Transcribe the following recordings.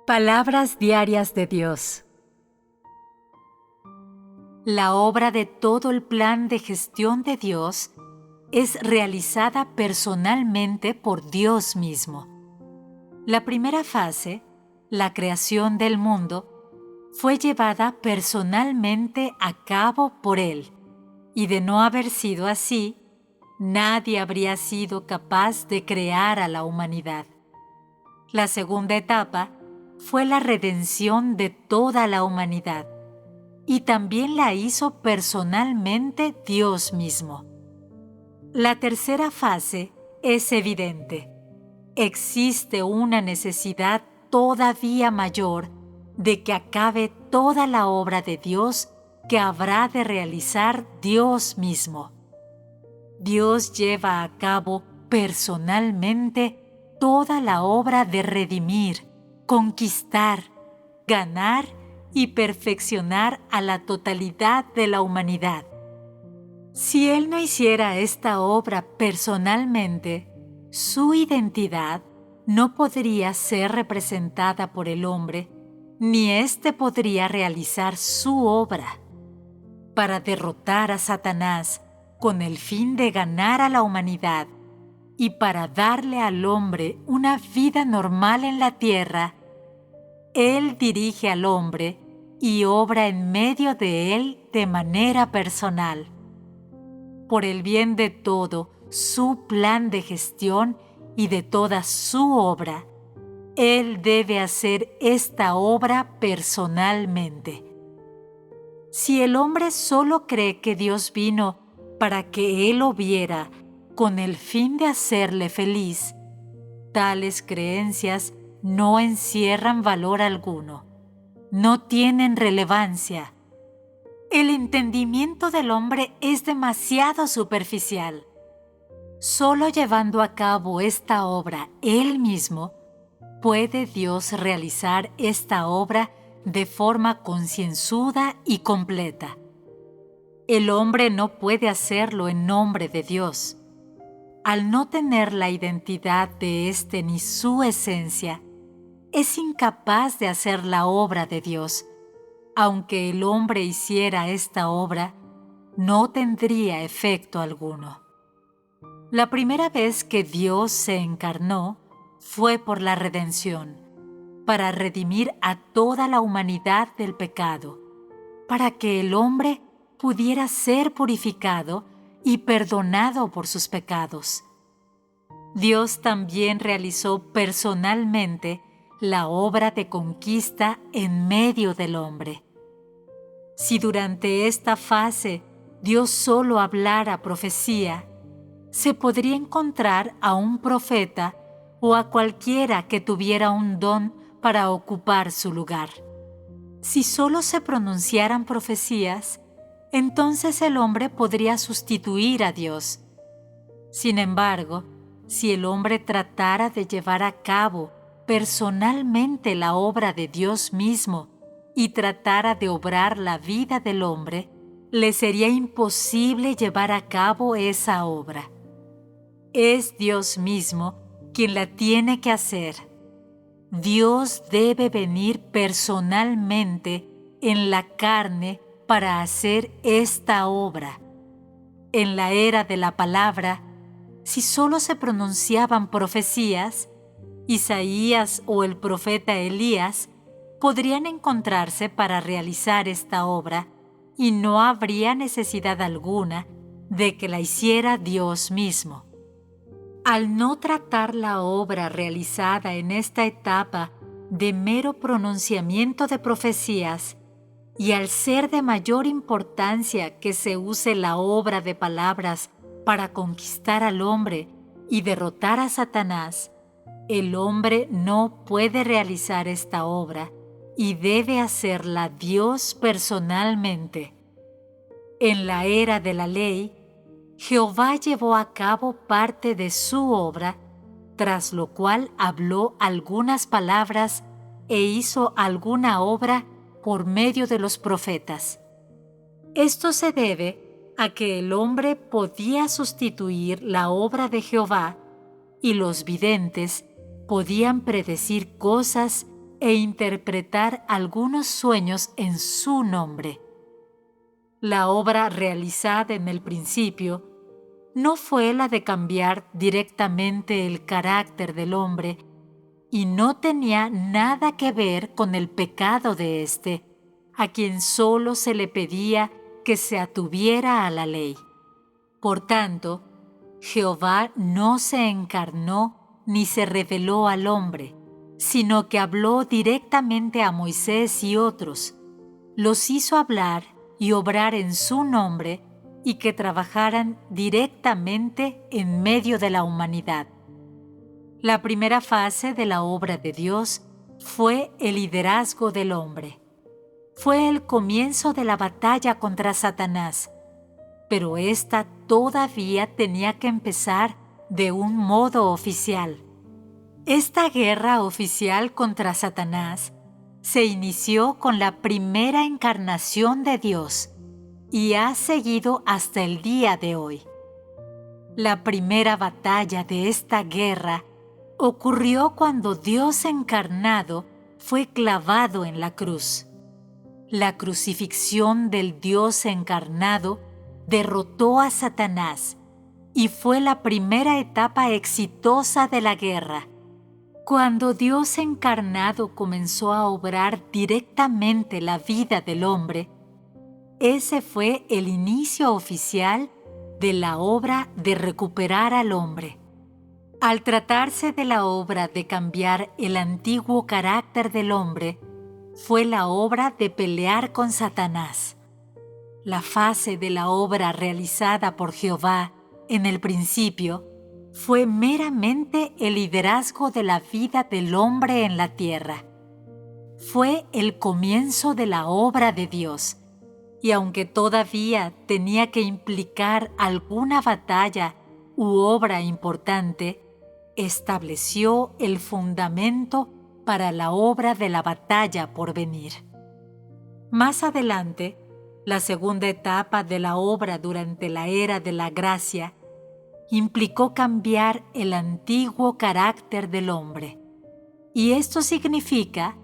Palabras diarias de Dios. La obra de todo el plan de gestión de Dios es realizada personalmente por Dios mismo. La primera fase, la creación del mundo, fue llevada personalmente a cabo por Él, y de no haber sido así, nadie habría sido capaz de crear a la humanidad. La segunda etapa fue la redención de toda la humanidad, y también la hizo personalmente Dios mismo. La tercera fase es evidente. Existe una necesidad todavía mayor de que acabe toda la obra de Dios que habrá de realizar Dios mismo. Dios lleva a cabo personalmente toda la obra de redimir, conquistar, ganar y perfeccionar a la totalidad de la humanidad. Si Él no hiciera esta obra personalmente, su identidad no podría ser representada por el hombre, ni éste podría realizar su obra. Para derrotar a Satanás con el fin de ganar a la humanidad y para darle al hombre una vida normal en la tierra, Él dirige al hombre y obra en medio de él de manera personal. Por el bien de todo su plan de gestión y de toda su obra, Él debe hacer esta obra personalmente. Si el hombre solo cree que Dios vino para que él lo viera con el fin de hacerle feliz, tales creencias no encierran valor alguno, no tienen relevancia. El entendimiento del hombre es demasiado superficial. Solo llevando a cabo esta obra Él mismo, puede Dios realizar esta obra de forma concienzuda y completa. El hombre no puede hacerlo en nombre de Dios. Al no tener la identidad de éste ni su esencia, es incapaz de hacer la obra de Dios. Aunque el hombre hiciera esta obra, no tendría efecto alguno. La primera vez que Dios se encarnó fue por la redención, para redimir a toda la humanidad del pecado, para que el hombre pudiera ser purificado y perdonado por sus pecados. Dios también realizó personalmente la obra de conquista en medio del hombre. Si durante esta fase Dios solo hablara profecía, se podría encontrar a un profeta o a cualquiera que tuviera un don para ocupar su lugar. Si solo se pronunciaran profecías, entonces el hombre podría sustituir a Dios. Sin embargo, si el hombre tratara de llevar a cabo personalmente la obra de Dios mismo y tratara de obrar la vida del hombre, le sería imposible llevar a cabo esa obra. Es Dios mismo quien la tiene que hacer. Dios debe venir personalmente en la carne para hacer esta obra. En la era de la palabra, si solo se pronunciaban profecías, Isaías o el profeta Elías podrían encontrarse para realizar esta obra y no habría necesidad alguna de que la hiciera Dios mismo. Al no tratar la obra realizada en esta etapa de mero pronunciamiento de profecías y al ser de mayor importancia que se use la obra de palabras para conquistar al hombre y derrotar a Satanás, el hombre no puede realizar esta obra y debe hacerla Dios personalmente. En la era de la ley, Jehová llevó a cabo parte de su obra, tras lo cual habló algunas palabras e hizo alguna obra por medio de los profetas. Esto se debe a que el hombre podía sustituir la obra de Jehová y los videntes podían predecir cosas e interpretar algunos sueños en su nombre. La obra realizada en el principio no fue la de cambiar directamente el carácter del hombre y no tenía nada que ver con el pecado de éste, a quien solo se le pedía que se atuviera a la ley. Por tanto, Jehová no se encarnó ni se reveló al hombre, sino que habló directamente a Moisés y otros, los hizo hablar y obrar en su nombre y que trabajaran directamente en medio de la humanidad. La primera fase de la obra de Dios fue el liderazgo del hombre. Fue el comienzo de la batalla contra Satanás, pero esta todavía tenía que empezar de un modo oficial. Esta guerra oficial contra Satanás se inició con la primera encarnación de Dios y ha seguido hasta el día de hoy. La primera batalla de esta guerra ocurrió cuando Dios encarnado fue clavado en la cruz. La crucifixión del Dios encarnado derrotó a Satanás y fue la primera etapa exitosa de la guerra. Cuando Dios encarnado comenzó a obrar directamente la vida del hombre, ese fue el inicio oficial de la obra de recuperar al hombre. Al tratarse de la obra de cambiar el antiguo carácter del hombre, fue la obra de pelear con Satanás. La fase de la obra realizada por Jehová en el principio fue meramente el liderazgo de la vida del hombre en la tierra. Fue el comienzo de la obra de Dios, y aunque todavía tenía que implicar alguna batalla u obra importante, estableció el fundamento para la obra de la batalla por venir. Más adelante, la segunda etapa de la obra durante la era de la gracia implicó cambiar el antiguo carácter del hombre. Y esto significa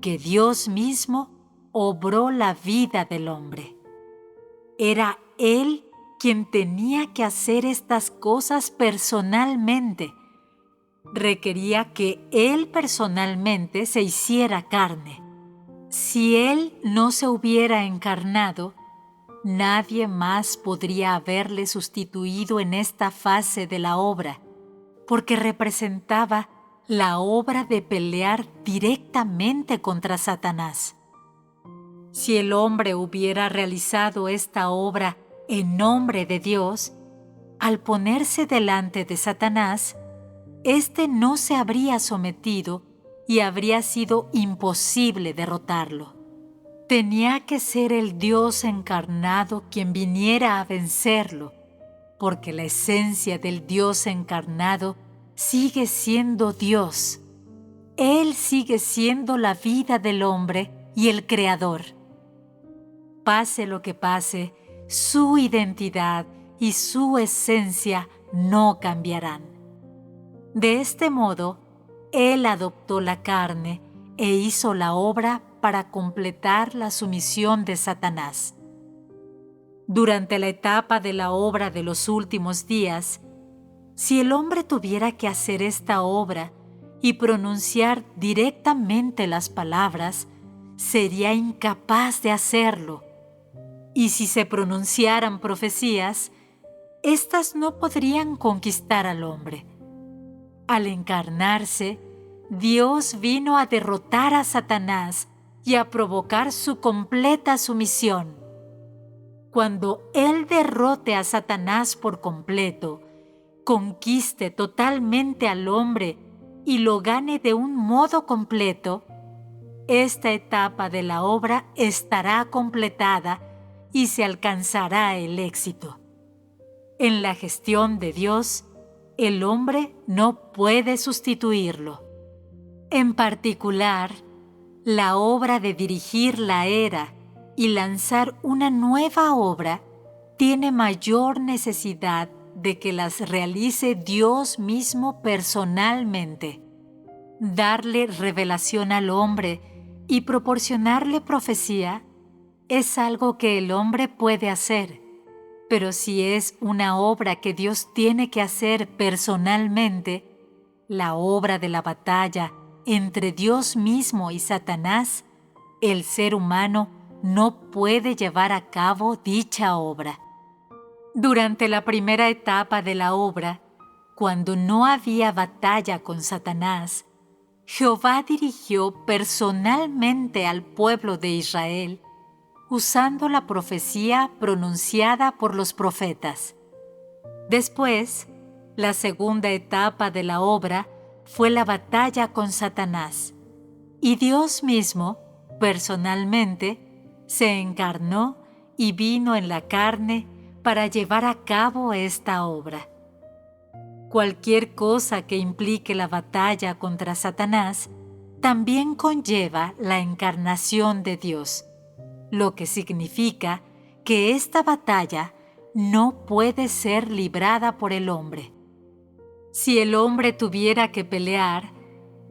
que Dios mismo obró la vida del hombre. Era Él quien tenía que hacer estas cosas personalmente. Requería que Él personalmente se hiciera carne. Si Él no se hubiera encarnado, nadie más podría haberle sustituido en esta fase de la obra, porque representaba la obra de pelear directamente contra Satanás. Si el hombre hubiera realizado esta obra en nombre de Dios, al ponerse delante de Satanás, éste no se habría sometido y habría sido imposible derrotarlo. Tenía que ser el Dios encarnado quien viniera a vencerlo, porque la esencia del Dios encarnado sigue siendo Dios. Él sigue siendo la vida del hombre y el Creador. Pase lo que pase, su identidad y su esencia no cambiarán. De este modo, Él adoptó la carne e hizo la obra para completar la sumisión de Satanás. Durante la etapa de la obra de los últimos días, si el hombre tuviera que hacer esta obra y pronunciar directamente las palabras, sería incapaz de hacerlo. Y si se pronunciaran profecías, éstas no podrían conquistar al hombre. Al encarnarse, Dios vino a derrotar a Satanás y a provocar su completa sumisión. Cuando Él derrote a Satanás por completo, conquiste totalmente al hombre y lo gane de un modo completo, esta etapa de la obra estará completada y se alcanzará el éxito. En la gestión de Dios, el hombre no puede sustituirlo. En particular, la obra de dirigir la era y lanzar una nueva obra tiene mayor necesidad de que las realice Dios mismo personalmente. Darle revelación al hombre y proporcionarle profecía es algo que el hombre puede hacer, pero si es una obra que Dios tiene que hacer personalmente, la obra de la batalla entre Dios mismo y Satanás, el ser humano no puede llevar a cabo dicha obra. Durante la primera etapa de la obra, cuando no había batalla con Satanás, Jehová dirigió personalmente al pueblo de Israel usando la profecía pronunciada por los profetas. Después, la segunda etapa de la obra fue la batalla con Satanás, y Dios mismo, personalmente, se encarnó y vino en la carne para llevar a cabo esta obra. Cualquier cosa que implique la batalla contra Satanás también conlleva la encarnación de Dios, lo que significa que esta batalla no puede ser librada por el hombre. Si el hombre tuviera que pelear,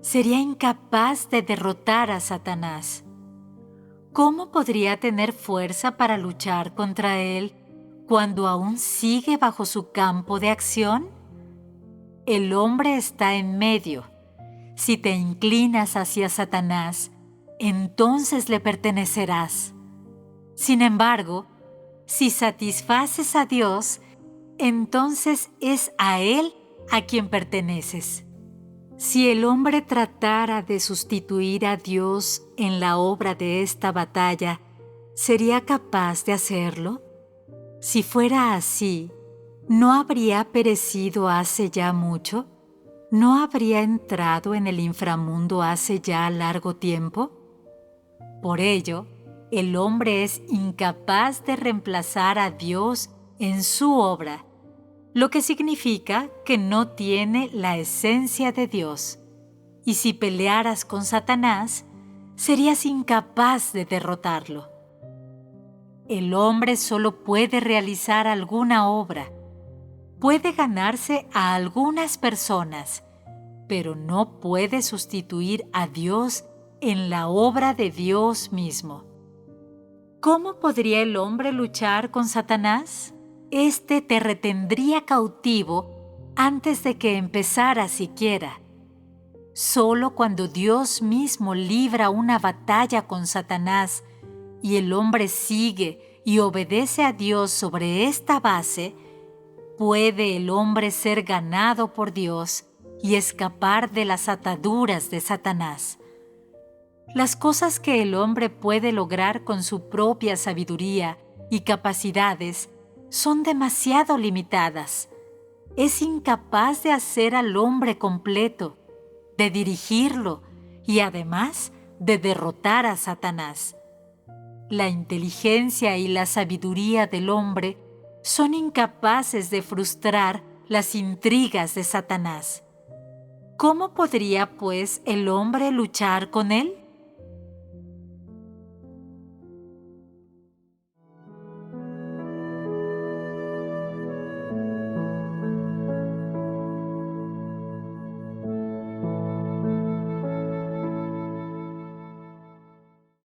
sería incapaz de derrotar a Satanás. ¿Cómo podría tener fuerza para luchar contra él cuando aún sigue bajo su campo de acción? El hombre está en medio. Si te inclinas hacia Satanás, entonces le pertenecerás. Sin embargo, si satisfaces a Dios, entonces es a Él a quien perteneces. Si el hombre tratara de sustituir a Dios en la obra de esta batalla, ¿sería capaz de hacerlo? Si fuera así, ¿no habría perecido hace ya mucho? ¿No habría entrado en el inframundo hace ya largo tiempo? Por ello, el hombre es incapaz de reemplazar a Dios en su obra, lo que significa que no tiene la esencia de Dios. Y si pelearas con Satanás, serías incapaz de derrotarlo. El hombre solo puede realizar alguna obra, puede ganarse a algunas personas, pero no puede sustituir a Dios en la obra de Dios mismo. ¿Cómo podría el hombre luchar con Satanás? Éste te retendría cautivo antes de que empezara siquiera. Solo cuando Dios mismo libra una batalla con Satanás y el hombre sigue y obedece a Dios sobre esta base, puede el hombre ser ganado por Dios y escapar de las ataduras de Satanás. Las cosas que el hombre puede lograr con su propia sabiduría y capacidades son demasiado limitadas. Es incapaz de hacer al hombre completo, de dirigirlo y además de derrotar a Satanás. La inteligencia y la sabiduría del hombre son incapaces de frustrar las intrigas de Satanás. ¿Cómo podría, pues, el hombre luchar con él?